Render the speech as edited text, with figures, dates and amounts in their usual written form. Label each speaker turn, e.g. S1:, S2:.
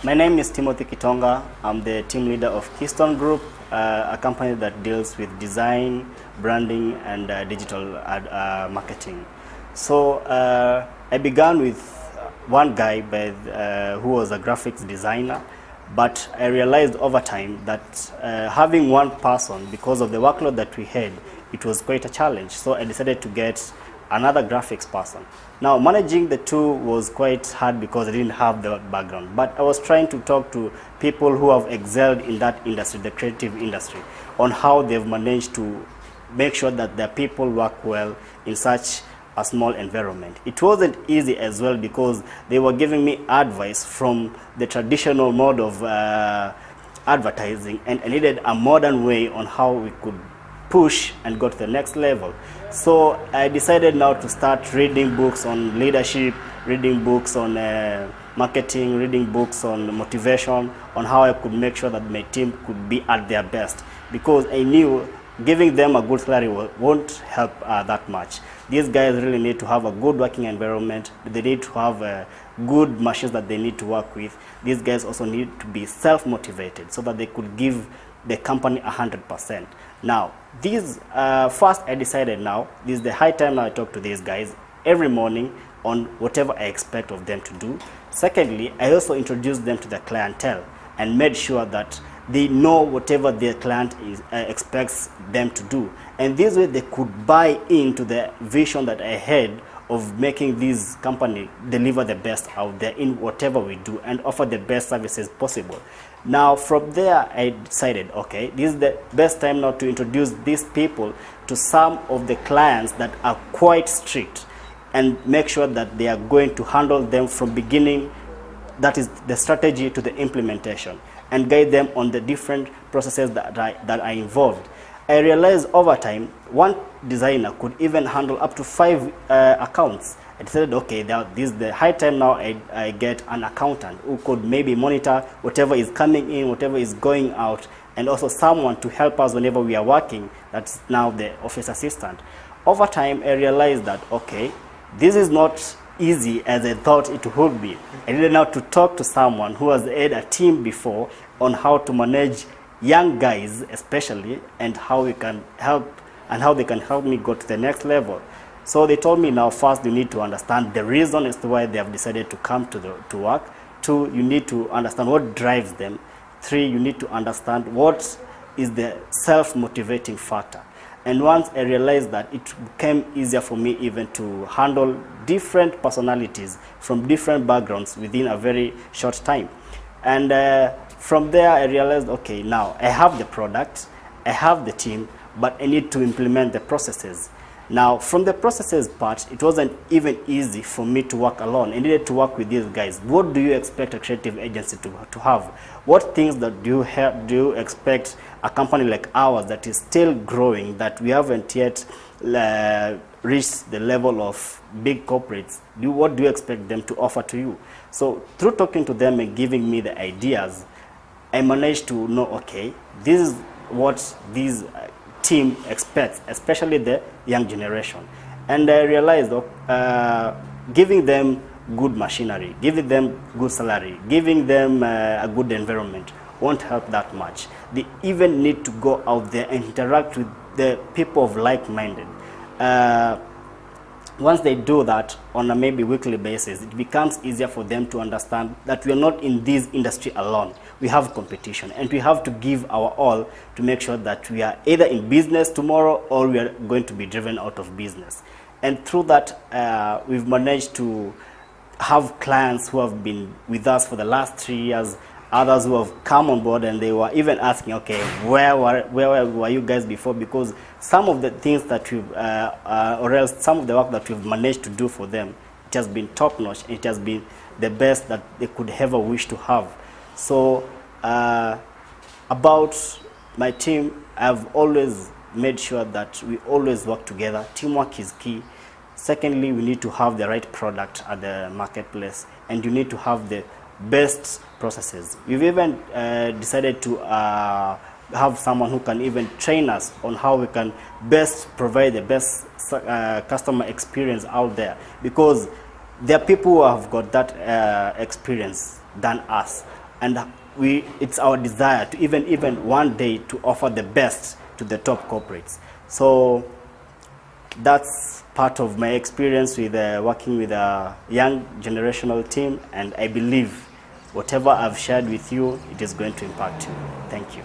S1: My name is Timothy Kitonga. I'm the team leader of Keystone Group, a company that deals with design, branding, and digital marketing. So I began with one guy who was a graphics designer, but I realized over time that having one person, because of the workload that we had, it was quite a challenge. So I decided to get another graphics person. Now, managing the two was quite hard because I didn't have the background, but I was trying to talk to people who have excelled in that industry, the creative industry, on how they've managed to make sure that their people work well in such a small environment. It wasn't easy as well because they were giving me advice from the traditional mode of advertising, and I needed a modern way on how we could push and go to the next level. So I decided now to start reading books on leadership, reading books on marketing, reading books on motivation, on how I could make sure that my team could be at their best, because I knew giving them a good salary won't help that much. These guys really need to have a good working environment. They need to have good machines that they need to work with. These guys also need to be self-motivated so that they could give the company 100%. Now, first I decided now, this is the high time now I talk to these guys every morning on whatever I expect of them to do. Secondly, I also introduced them to the clientele and made sure that they know whatever their client expects them to do. And this way they could buy into the vision that I had of making this company deliver the best out there in whatever we do and offer the best services possible. Now, from there, I decided, okay, this is the best time now to introduce these people to some of the clients that are quite strict and make sure that they are going to handle them from beginning, that is the strategy, to the implementation, and guide them on the different processes that are involved. I realized over time, one designer could even handle up to 5 accounts. I decided, okay, this is the high time now I get an accountant who could maybe monitor whatever is coming in, whatever is going out, and also someone to help us whenever we are working. That's now the office assistant. Over time, I realized that, okay, this is not easy as I thought it would be. I needed now to talk to someone who has had a team before on how to manage young guys especially, and how we can help and how they can help me go to the next level. So they told me, now first you need to understand the reason as to why they have decided to come to work. 2, you need to understand what drives them. 3, you need to understand what is the self-motivating factor. And once I realized that, it became easier for me even to handle different personalities from different backgrounds within a very short time. And from there, I realized, okay, now I have the product, I have the team, but I need to implement the processes. Now, from the processes part, it wasn't even easy for me to work alone. I needed to work with these guys. What do you expect a creative agency to have? What things that do you expect a company like ours that is still growing, that we haven't yet reached the level of big corporates, what do you expect them to offer to you? So through talking to them and giving me the ideas, I managed to know, okay, this is what these team expects, especially the young generation. And I realized giving them good machinery, giving them good salary, giving them a good environment won't help that much. They even need to go out there and interact with the people of like-minded. Once they do that on a maybe weekly basis, it becomes easier for them to understand that we are not in this industry alone. We have competition, and we have to give our all to make sure that we are either in business tomorrow or we are going to be driven out of business. And through that, we've managed to have clients who have been with us for the last 3 years, others who have come on board, and they were even asking, okay, where were you guys before? Because some of the things that we've, or else some of the work that we've managed to do for them, it has been top notch. It has been the best that they could ever wish to have. So about my team, I've always made sure that we always work together. Teamwork is key. Secondly, we need to have the right product at the marketplace, and you need to have the best processes. We've even decided to have someone who can even train us on how we can best provide the best customer experience out there, because there are people who have got that experience than us. and it's our desire to even one day to offer the best to the top corporates. So that's part of my experience with working with a young generational team, and I believe whatever I've shared with you, it is going to impact you. Thank you.